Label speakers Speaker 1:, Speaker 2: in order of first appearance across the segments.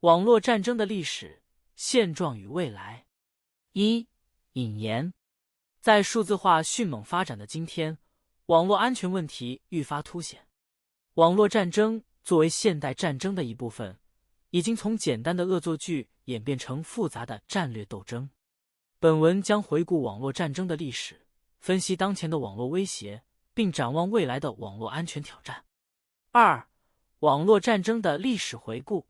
Speaker 1: 网络战争的历史、现状与未来。一、引言。在数字化迅猛发展的今天，网络安全问题愈发凸显。网络战争作为现代战争的一部分，已经从简单的恶作剧演变成复杂的战略斗争。本文将回顾网络战争的历史，分析当前的网络威胁，并展望未来的网络安全挑战。二、网络战争的历史回顾。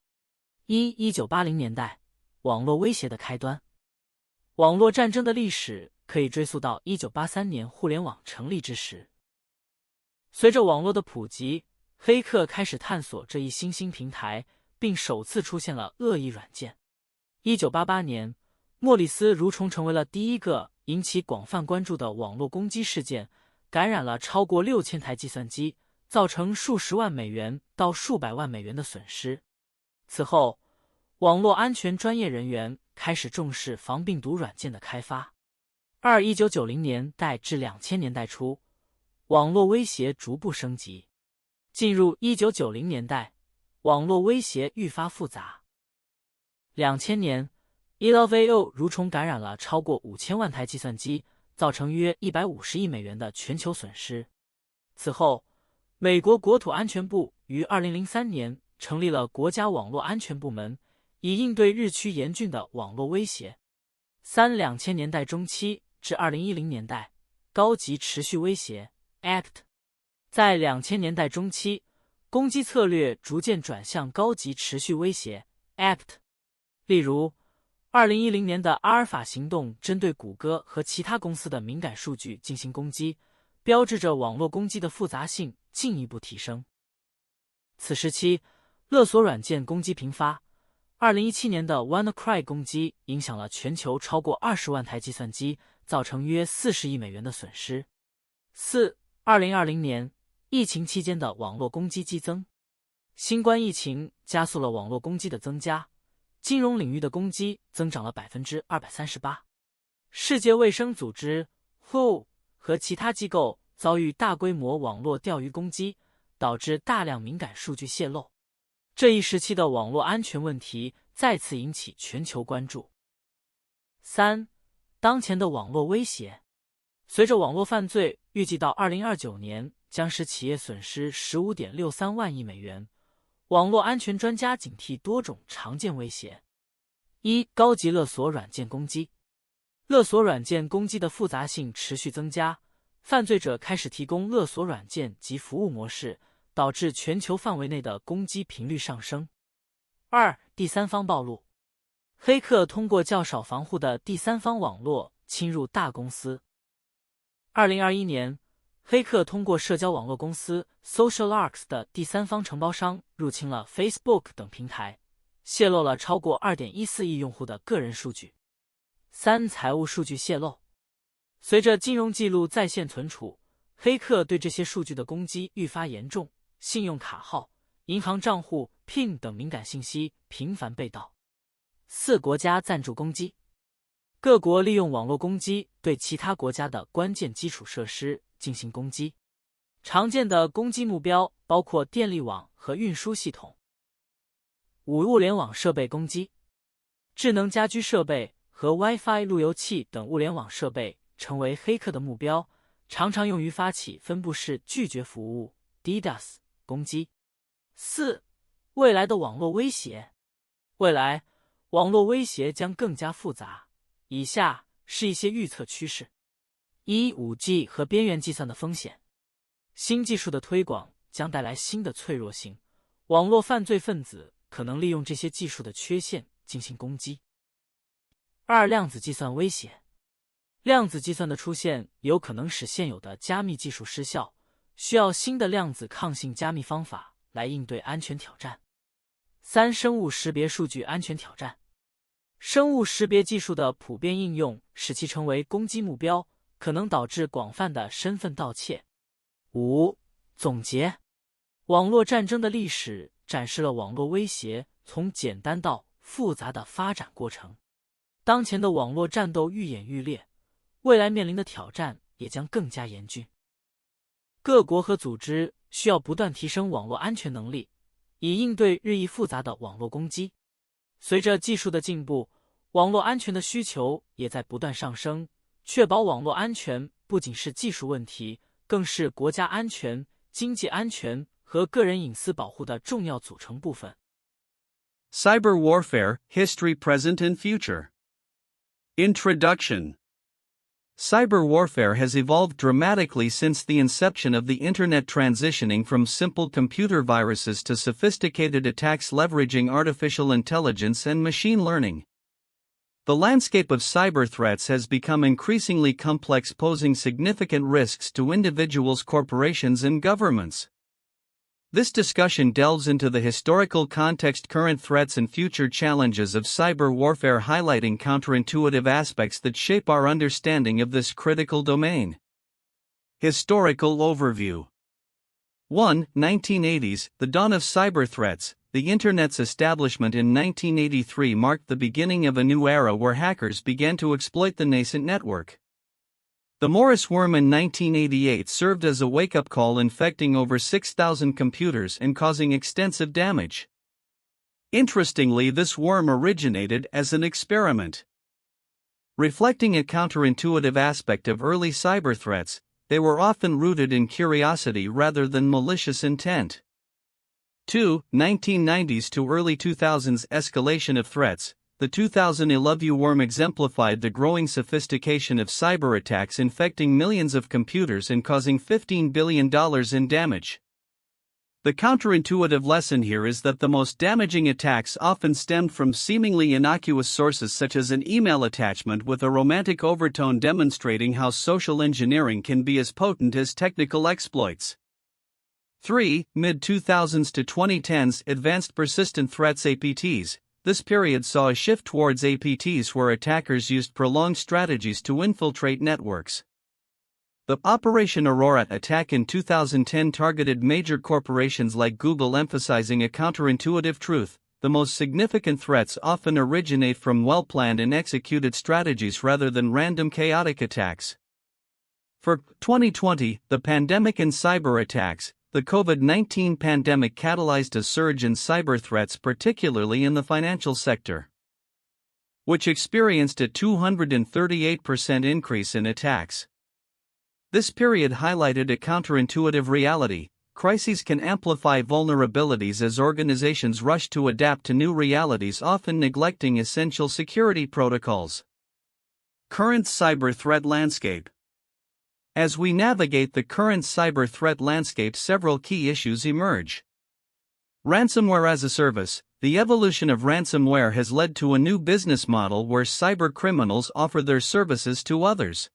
Speaker 1: 1980年代，网络威胁的开端。网络战争的历史可以追溯到1983年互联网成立之时。随着网络的普及，黑客开始探索这一新兴平台，并首次出现了恶意软件。1988年，莫里斯蠕虫成为了第一个引起广泛关注的网络攻击事件，感染了超过6000台计算机，造成数十万美元到数百万美元的损失。此后，网络安全专业人员开始重视防病毒软件的开发。1990年代至2000年代初，网络威胁逐步升级。进入1990年代，网络威胁愈发复杂。2000年 ，ELVO 蠕虫感染了超过5000万台计算机，造成约150亿美元的全球损失。此后，美国国土安全部于2003年成立了国家网络安全部门，以应对日趋严峻的网络威胁。2000年代中期至2010年代，高级持续威胁 Act。在2000年代中期，攻击策略逐渐转向高级持续威胁 Act。例如，2010年的阿尔法行动针对谷歌和其他公司的敏感数据进行攻击，标志着网络攻击的复杂性进一步提升。此时期，勒索软件攻击频发。2017年的 WannaCry 攻击影响了全球超过20万台计算机，造成约40亿美元的损失。2020年，疫情期间的网络攻击激增。新冠疫情加速了网络攻击的增加，金融领域的攻击增长了 238%。世界卫生组织 WHO 和其他机构遭遇大规模网络钓鱼攻击，导致大量敏感数据泄露。这一时期的网络安全问题再次引起全球关注。3. 当前的网络威胁。随着网络犯罪预计到2029年将使企业损失 15.63 万亿美元，网络安全专家警惕多种常见威胁。1. 高级勒索软件攻击。勒索软件攻击的复杂性持续增加，犯罪者开始提供勒索软件及服务模式，导致全球范围内的攻击频率上升。2. 第三方暴露。黑客通过较少防护的第三方网络侵入大公司。2021年，黑客通过社交网络公司 SocialArcs 的第三方承包商入侵了 Facebook 等平台，泄露了超过 2.14 亿用户的个人数据。3. 财务数据泄露。随着金融记录在线存储，黑客对这些数据的攻击愈发严重，信用卡号、银行账户、PIN 等敏感信息频繁被盗。4. 国家赞助攻击。各国利用网络攻击对其他国家的关键基础设施进行攻击。常见的攻击目标包括电力网和运输系统。5. 物联网设备攻击。智能家居设备和 Wi-Fi 路由器等物联网设备成为黑客的目标，常常用于发起分布式拒绝服务 DDoS 攻击。4. 未来的网络威胁。未来，网络威胁将更加复杂。以下是一些预测趋势。1. 5G 和边缘计算的风险。新技术的推广将带来新的脆弱性，网络犯罪分子可能利用这些技术的缺陷进行攻击。2. 量子计算威胁。量子计算的出现有可能使现有的加密技术失效，需要新的量子抗性加密方法来应对安全挑战。3. 生物识别数据安全挑战。生物识别技术的普遍应用使其成为攻击目标，可能导致广泛的身份盗窃。5. 总结。网络战争的历史展示了网络威胁从简单到复杂的发展过程。当前的网络战斗愈演愈烈，未来面临的挑战也将更加严峻。各国和组织需要不断提升网络安全能力，以应对日益复杂的网络攻击。随着技术的进步，网络安全的需求也在不断上升。确保网络安全不仅是技术问题，更是国家安全、经济安全和个人隐私保护的重要组成部分。
Speaker 2: Cyber Warfare, History, Present and Future. Introduction. Cyber warfare has evolved dramatically since the inception of the Internet, transitioning from simple computer viruses to sophisticated attacks leveraging artificial intelligence and machine learning. The landscape of cyber threats has become increasingly complex, posing significant risks to individuals, corporations, and governments. This discussion delves into the historical context, current threats, and future challenges of cyber warfare, highlighting counterintuitive aspects that shape our understanding of this critical domain. Historical overview. 1. 1980s, the dawn of cyber threats. The Internet's establishment in 1983 marked the beginning of a new era where hackers began to exploit the nascent network. The Morris worm in 1988 served as a wake-up call, infecting over 6,000 computers and causing extensive damage. Interestingly, this worm originated as an experiment. Reflecting a counterintuitive aspect of early cyber threats, they were often rooted in curiosity rather than malicious intent. 2. 1990s to early 2000s escalation of threats. The 2011 worm exemplified the growing sophistication of cyber attacks, infecting millions of computers and causing $15 billion in damage. The counterintuitive lesson here is that the most damaging attacks often stemmed from seemingly innocuous sources, such as an email attachment with a romantic overtone, demonstrating how social engineering can be as potent as technical exploits. 3. Mid-2000s to 2010s Advanced Persistent Threats (APTs). This period saw a shift towards APTs, where attackers used prolonged strategies to infiltrate networks. The Operation Aurora attack in 2010 targeted major corporations like Google, emphasizing a counterintuitive truth: the most significant threats often originate from well-planned and executed strategies rather than random chaotic attacks. For 2020, the pandemic and cyber attacks. The COVID-19 pandemic catalyzed a surge in cyber threats, particularly in the financial sector, which experienced a 238% increase in attacks. This period highlighted a counterintuitive reality: crises can amplify vulnerabilities as organizations rush to adapt to new realities, often neglecting essential security protocols. Current cyber threat landscape. As we navigate the current cyber threat landscape, several key issues emerge. Ransomware as a service. The evolution of ransomware has led to a new business model where cyber criminals offer their services to others.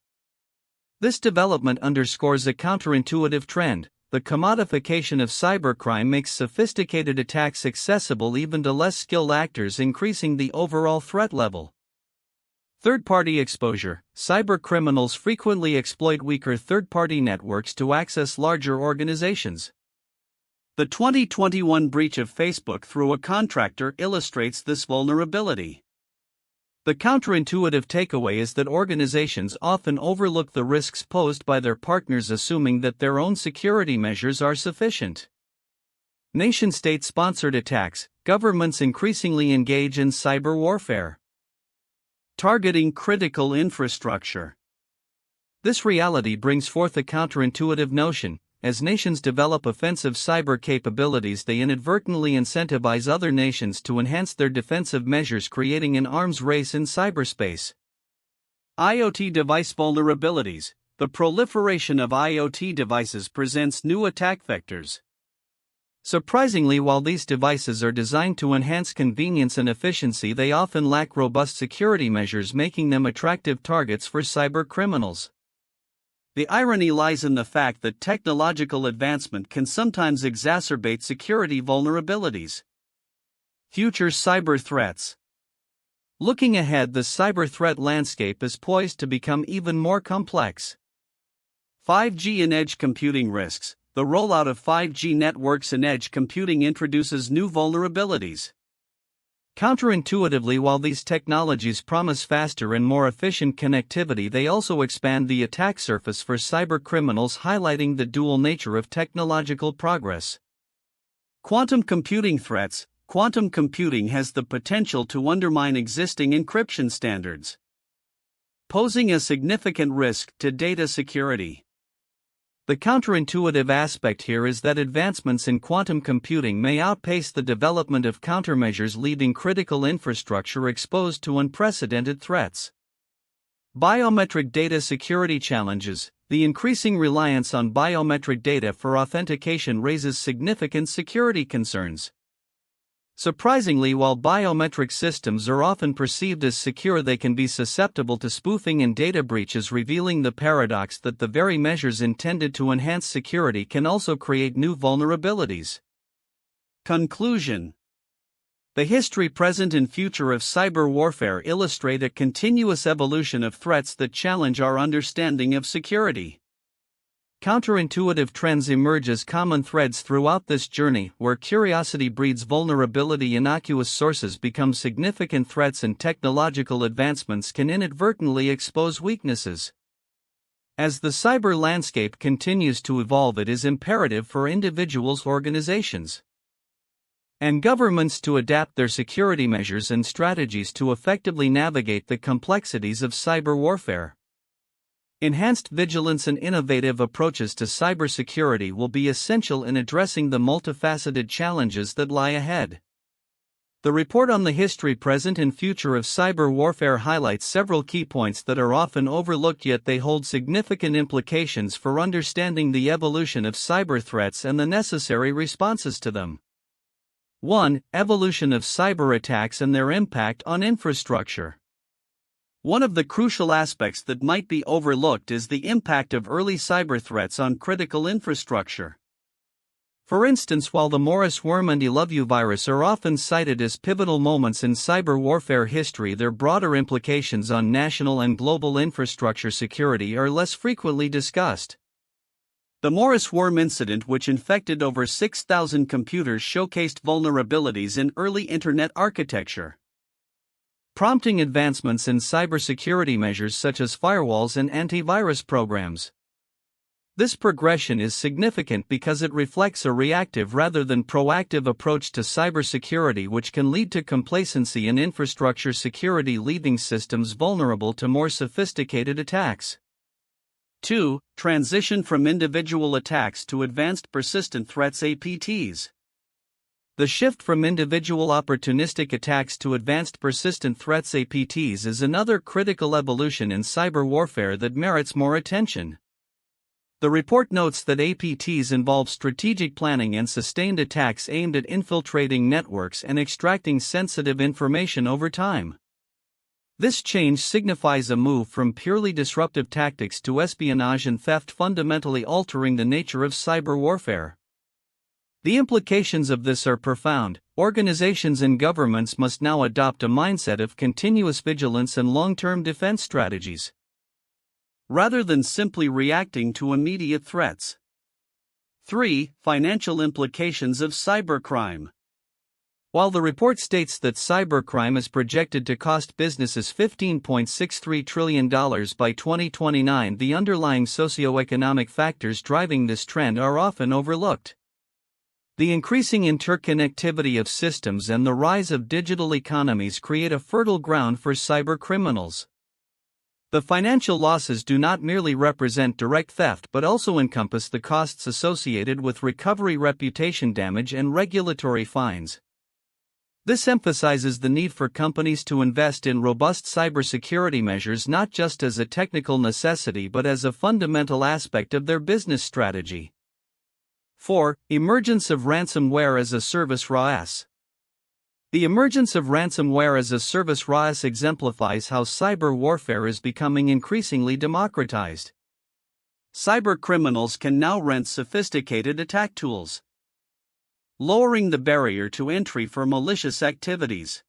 Speaker 2: This development underscores a counterintuitive trend: the commodification of cybercrime makes sophisticated attacks accessible even to less skilled actors, increasing the overall threat level. Third-party exposure. Cybercriminals frequently exploit weaker third-party networks to access larger organizations. The 2021 breach of Facebook through a contractor illustrates this vulnerability. The counterintuitive takeaway is that organizations often overlook the risks posed by their partners, assuming that their own security measures are sufficient. Nation-state sponsored attacks. Governments increasingly engage in cyber warfare, targeting critical infrastructure. This reality brings forth a counterintuitive notion: as nations develop offensive cyber capabilities, they inadvertently incentivize other nations to enhance their defensive measures, creating an arms race in cyberspace. IoT device vulnerabilities. The proliferation of IoT devices presents new attack vectors. Surprisingly, while these devices are designed to enhance convenience and efficiency, they often lack robust security measures, making them attractive targets for cyber criminals. The irony lies in the fact that technological advancement can sometimes exacerbate security vulnerabilities. Future cyber threats. Looking ahead, the cyber threat landscape is poised to become even more complex. 5G and edge computing risks. The rollout of 5G networks and edge computing introduces new vulnerabilities. Counterintuitively, while these technologies promise faster and more efficient connectivity, they also expand the attack surface for cybercriminals, highlighting the dual nature of technological progress. Quantum computing threats. quantum computing has the potential to undermine existing encryption standards, posing a significant risk to data security. The counterintuitive aspect here is that advancements in quantum computing may outpace the development of countermeasures, leaving critical infrastructure exposed to unprecedented threats. Biometric data security challenges. The increasing reliance on biometric data for authentication raises significant security concerns. Surprisingly, while biometric systems are often perceived as secure, they can be susceptible to spoofing and data breaches, revealing the paradox that the very measures intended to enhance security can also create new vulnerabilities. Conclusion: the history, present, and future of cyber warfare illustrate a continuous evolution of threats that challenge our understanding of security. Counterintuitive trends emerge as common threads throughout this journey, where curiosity breeds vulnerability, innocuous sources become significant threats, and technological advancements can inadvertently expose weaknesses. As the cyber landscape continues to evolve, it is imperative for individuals, organizations, and governments to adapt their security measures and strategies to effectively navigate the complexities of cyber warfare. Enhanced vigilance and innovative approaches to cybersecurity will be essential in addressing the multifaceted challenges that lie ahead. The report on the history, present, and future of cyber warfare highlights several key points that are often overlooked, yet they hold significant implications for understanding the evolution of cyber threats and the necessary responses to them. 1. Evolution of cyber attacks and their impact on infrastructure. One of the crucial aspects that might be overlooked is the impact of early cyber threats on critical infrastructure. For instance, while the Morris worm and EloveU virus are often cited as pivotal moments in cyber warfare history, their broader implications on national and global infrastructure security are less frequently discussed. The Morris worm incident, which infected over 6,000 computers, showcased vulnerabilities in early Internet architecture, prompting advancements in cybersecurity measures such as firewalls and antivirus programs. This progression is significant because it reflects a reactive rather than proactive approach to cybersecurity, which can lead to complacency in infrastructure security, leaving systems vulnerable to more sophisticated attacks. 2. Transition from individual attacks to advanced persistent threats (APTs). The shift from individual opportunistic attacks to advanced persistent threats (APTs) is another critical evolution in cyber warfare that merits more attention. The report notes that APTs involve strategic planning and sustained attacks aimed at infiltrating networks and extracting sensitive information over time. This change signifies a move from purely disruptive tactics to espionage and theft, fundamentally altering the nature of cyber warfare. The implications of this are profound. Organizations and governments must now adopt a mindset of continuous vigilance and long-term defense strategies, rather than simply reacting to immediate threats. 3. Financial implications of cybercrime. While the report states that cybercrime is projected to cost businesses $15.63 trillion by 2029, the underlying socioeconomic factors driving this trend are often overlooked. The increasing interconnectivity of systems and the rise of digital economies create a fertile ground for cybercriminals. The financial losses do not merely represent direct theft but also encompass the costs associated with recovery, reputation damage, and regulatory fines. This emphasizes the need for companies to invest in robust cybersecurity measures, not just as a technical necessity but as a fundamental aspect of their business strategy. 4. Emergence of ransomware as a service (RaaS). The emergence of ransomware as a service (RaaS) exemplifies how cyber warfare is becoming increasingly democratized. Cyber criminals can now rent sophisticated attack tools, lowering the barrier to entry for malicious activities.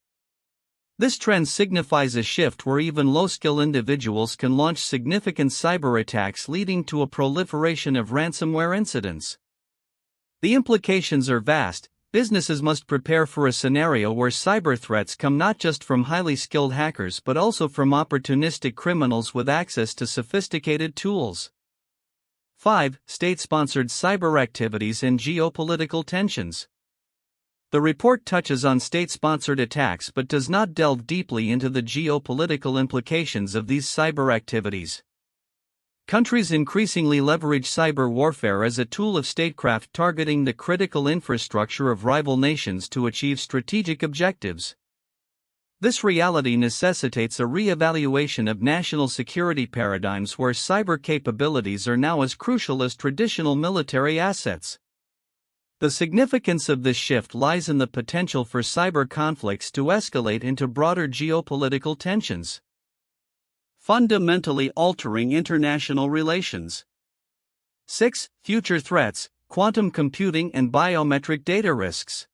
Speaker 2: This trend signifies a shift where even low-skill individuals can launch significant cyber attacks, leading to a proliferation of ransomware incidents. The implications are vast. Businesses must prepare for a scenario where cyber threats come not just from highly skilled hackers but also from opportunistic criminals with access to sophisticated tools. 5. State-sponsored cyber activities and geopolitical tensions. The report touches on state-sponsored attacks but does not delve deeply into the geopolitical implications of these cyber activities. Countries increasingly leverage cyber warfare as a tool of statecraft targeting the critical infrastructure of rival nations to achieve strategic objectives. This reality necessitates a re-evaluation of national security paradigms where cyber capabilities are now as crucial as traditional military assets. The significance of this shift lies in the potential for cyber conflicts to escalate into broader geopolitical tensions, fundamentally altering international relations. 6. Future threats, quantum computing and biometric data risks.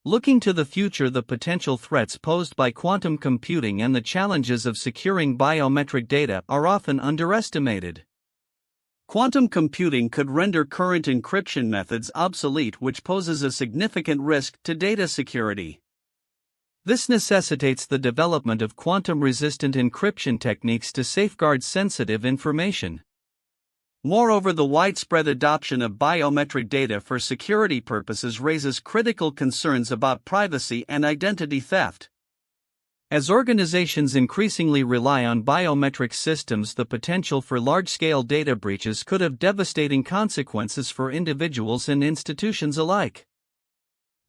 Speaker 2: Looking to the future, the potential threats posed by quantum computing and the challenges of securing biometric data are often underestimated. Quantum computing could render current encryption methods obsolete, which poses a significant risk to data security. This necessitates the development of quantum-resistant encryption techniques to safeguard sensitive information. Moreover, the widespread adoption of biometric data for security purposes raises critical concerns about privacy and identity theft. As organizations increasingly rely on biometric systems, the potential for large-scale data breaches could have devastating consequences for individuals and institutions alike.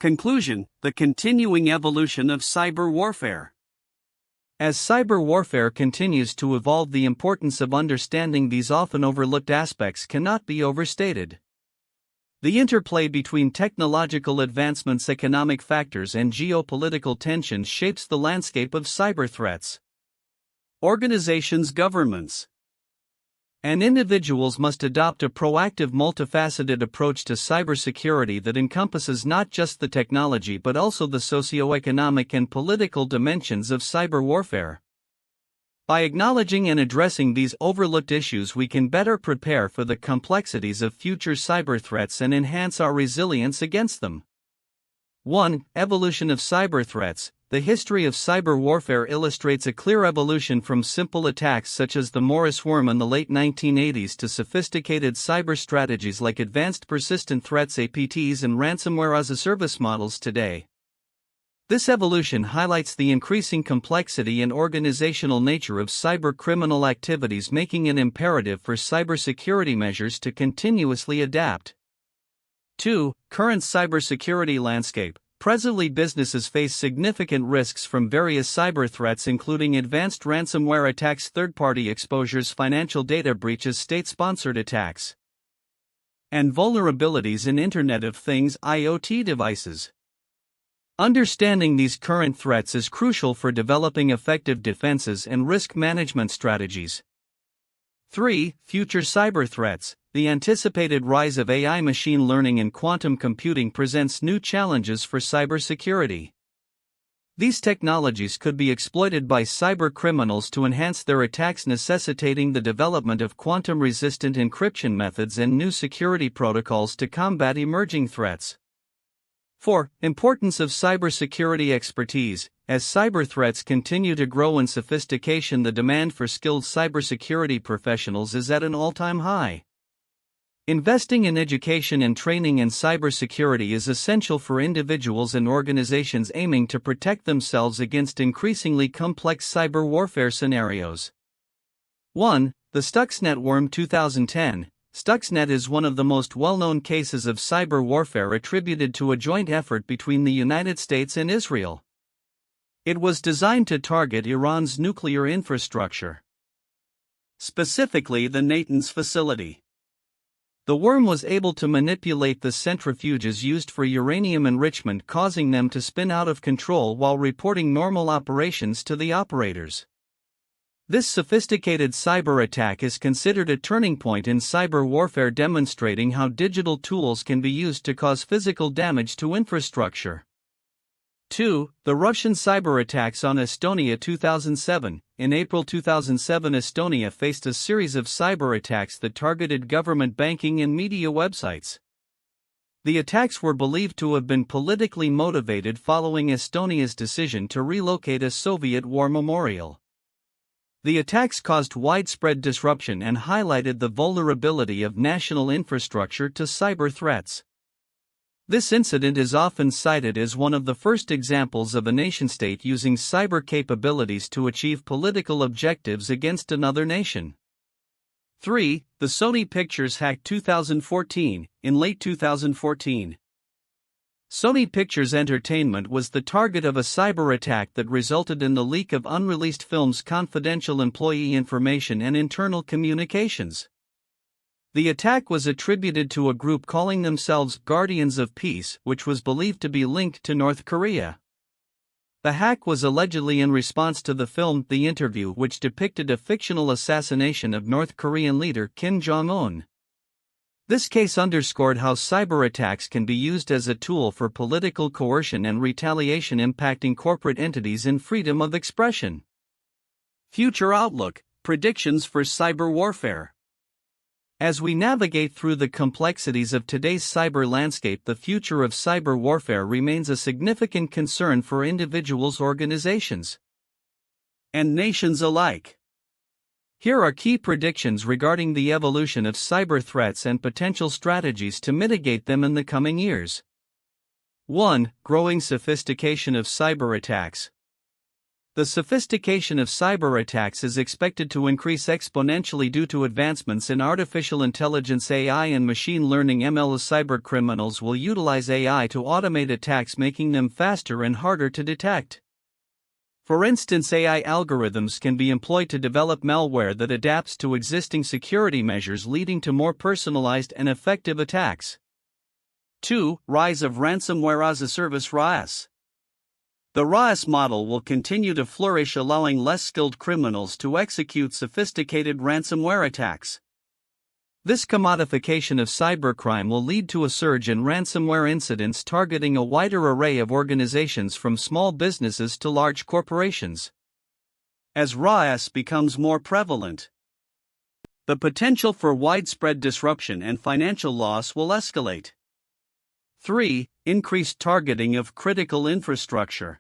Speaker 2: Conclusion: the continuing evolution of cyber warfare. As cyber warfare continues to evolve, the importance of understanding these often overlooked aspects cannot be overstated. The interplay between technological advancements, economic factors, and geopolitical tensions shapes the landscape of cyber threats. Organizations, governments, and individuals must adopt a proactive, multifaceted approach to cybersecurity that encompasses not just the technology but also the socio-economic and political dimensions of cyber warfare. By acknowledging and addressing these overlooked issues, we can better prepare for the complexities of future cyber threats and enhance our resilience against them. 1. Evolution of cyber threats. The history of cyber warfare illustrates a clear evolution from simple attacks such as the Morris worm in the late 1980s to sophisticated cyber strategies like advanced persistent threats (APTs) and ransomware as a service models today. This evolution highlights the increasing complexity and organizational nature of cyber criminal activities, making it imperative for cybersecurity measures to continuously adapt. 2. Current cybersecurity landscape. Presently, businesses face significant risks from various cyber threats, including advanced ransomware attacks, third-party exposures, financial data breaches, state-sponsored attacks, and vulnerabilities in Internet of Things (IoT) devices. Understanding these current threats is crucial for developing effective defenses and risk management strategies. 3. Future cyber threats. The anticipated rise of AI, machine learning, and quantum computing presents new challenges for cybersecurity. These technologies could be exploited by cyber criminals to enhance their attacks, necessitating the development of quantum-resistant encryption methods and new security protocols to combat emerging threats. 4. Importance of cybersecurity expertise. As cyber threats continue to grow in sophistication, the demand for skilled cybersecurity professionals is at an all-time high. Investing in education and training in cybersecurity is essential for individuals and organizations aiming to protect themselves against increasingly complex cyber warfare scenarios. 1. The Stuxnet worm 2010. Stuxnet is one of the most well-known cases of cyber warfare attributed to a joint effort between the United States and Israel. It was designed to target Iran's nuclear infrastructure, specifically the Natanz facility. The worm was able to manipulate the centrifuges used for uranium enrichment, causing them to spin out of control while reporting normal operations to the operators. This sophisticated cyber attack is considered a turning point in cyber warfare, demonstrating how digital tools can be used to cause physical damage to infrastructure. 2. The Russian cyber attacks on Estonia 2007. In April 2007, Estonia faced a series of cyber attacks that targeted government, banking, and media websites. The attacks were believed to have been politically motivated following Estonia's decision to relocate a Soviet war memorial. The attacks caused widespread disruption and highlighted the vulnerability of national infrastructure to cyber threats. This incident is often cited as one of the first examples of a nation-state using cyber capabilities to achieve political objectives against another nation. 3. The Sony Pictures hack 2014. In late 2014, Sony Pictures Entertainment was the target of a cyber attack that resulted in the leak of unreleased films' confidential employee information and internal communications. The attack was attributed to a group calling themselves Guardians of Peace, which was believed to be linked to North Korea. The hack was allegedly in response to the film The Interview, which depicted a fictional assassination of North Korean leader Kim Jong-un. This case underscored how cyber attacks can be used as a tool for political coercion and retaliation impacting corporate entities and freedom of expression. Future Outlook: Predictions for Cyber Warfare. As we navigate through the complexities of today's cyber landscape, the future of cyber warfare remains a significant concern for individuals, organizations, and nations alike. Here are key predictions regarding the evolution of cyber threats and potential strategies to mitigate them in the coming years. 1. Growing sophistication of cyber attacks. The sophistication of cyber attacks is expected to increase exponentially due to advancements in artificial intelligence (AI) and machine learning (ML). Cybercriminals will utilize AI to automate attacks, making them faster and harder to detect. For instance, AI algorithms can be employed to develop malware that adapts to existing security measures, leading to more personalized and effective attacks. 2. Rise of ransomware as a service (RaaS). The RaaS model will continue to flourish, allowing less skilled criminals to execute sophisticated ransomware attacks. This commodification of cybercrime will lead to a surge in ransomware incidents targeting a wider array of organizations from small businesses to large corporations. As RaaS becomes more prevalent, the potential for widespread disruption and financial loss will escalate. 3. Increased targeting of critical infrastructure.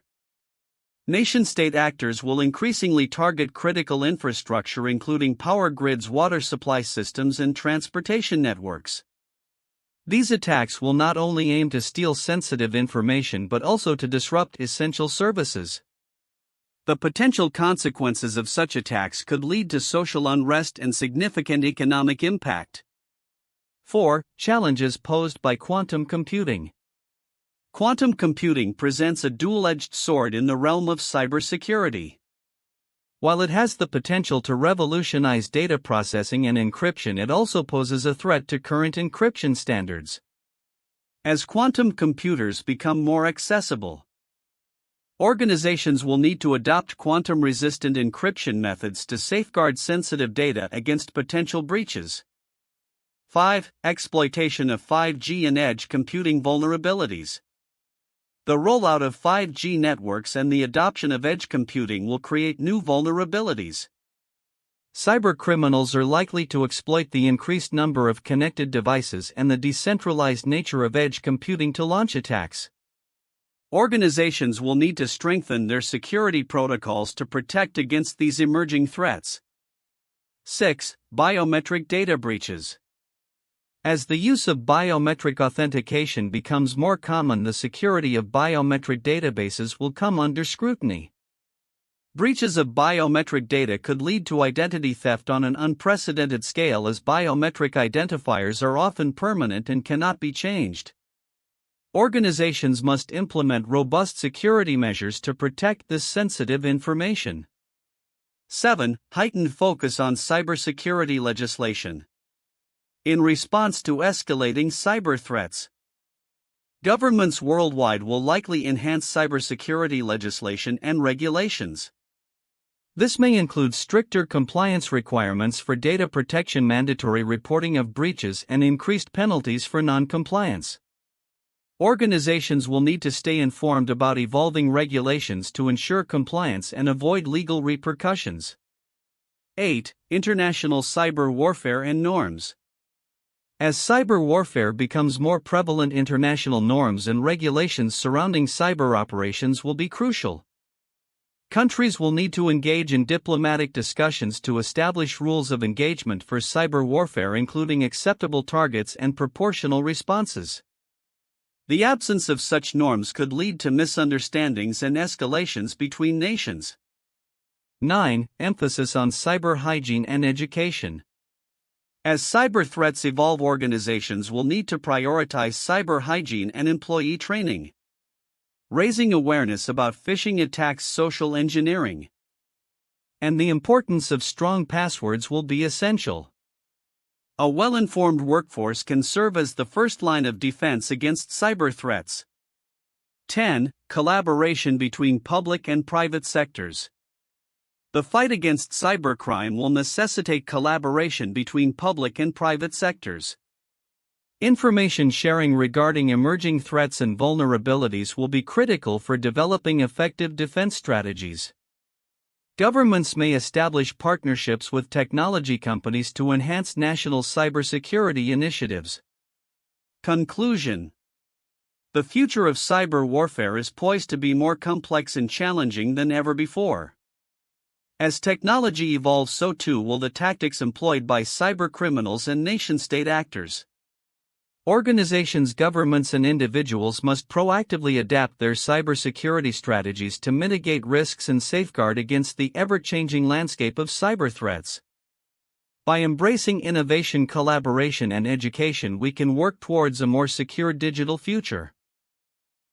Speaker 2: Nation-state actors will increasingly target critical infrastructure, including power grids, water supply systems, and transportation networks. These attacks will not only aim to steal sensitive information but also to disrupt essential services. The potential consequences of such attacks could lead to social unrest and significant economic impact. 4. Challenges posed by quantum computing. Quantum computing presents a dual-edged sword in the realm of cybersecurity. While it has the potential to revolutionize data processing and encryption, it also poses a threat to current encryption standards. As quantum computers become more accessible, organizations will need to adopt quantum-resistant encryption methods to safeguard sensitive data against potential breaches. 5. Exploitation of 5G and edge computing vulnerabilities. The rollout of 5G networks and the adoption of edge computing will create new vulnerabilities. Cybercriminals are likely to exploit the increased number of connected devices and the decentralized nature of edge computing to launch attacks. Organizations will need to strengthen their security protocols to protect against these emerging threats. 6. Biometric data breaches. As the use of biometric authentication becomes more common, the security of biometric databases will come under scrutiny. Breaches of biometric data could lead to identity theft on an unprecedented scale, as biometric identifiers are often permanent and cannot be changed. Organizations must implement robust security measures to protect this sensitive information. 7. Heightened focus on cybersecurity legislation. In response to escalating cyber threats, governments worldwide will likely enhance cybersecurity legislation and regulations. This may include stricter compliance requirements for data protection, mandatory reporting of breaches, and increased penalties for non-compliance. Organizations will need to stay informed about evolving regulations to ensure compliance and avoid legal repercussions. 8. International cyber warfare and norms. As cyber warfare becomes more prevalent, international norms and regulations surrounding cyber operations will be crucial. Countries will need to engage in diplomatic discussions to establish rules of engagement for cyber warfare, including acceptable targets and proportional responses. The absence of such norms could lead to misunderstandings and escalations between nations. 9. Emphasis on cyber hygiene and education. As cyber threats evolve, organizations will need to prioritize cyber hygiene and employee training. Raising awareness about phishing attacks, social engineering, and the importance of strong passwords will be essential. A well-informed workforce can serve as the first line of defense against cyber threats. 10. Collaboration between public and private sectors. The fight against cybercrime will necessitate collaboration between public and private sectors. Information sharing regarding emerging threats and vulnerabilities will be critical for developing effective defense strategies. Governments may establish partnerships with technology companies to enhance national cybersecurity initiatives. Conclusion. The future of cyber warfare is poised to be more complex and challenging than ever before. As technology evolves, so too will the tactics employed by cyber criminals and nation-state actors. Organizations, governments, and individuals must proactively adapt their cybersecurity strategies to mitigate risks and safeguard against the ever-changing landscape of cyber threats. By embracing innovation, collaboration, and education, we can work towards a more secure digital future.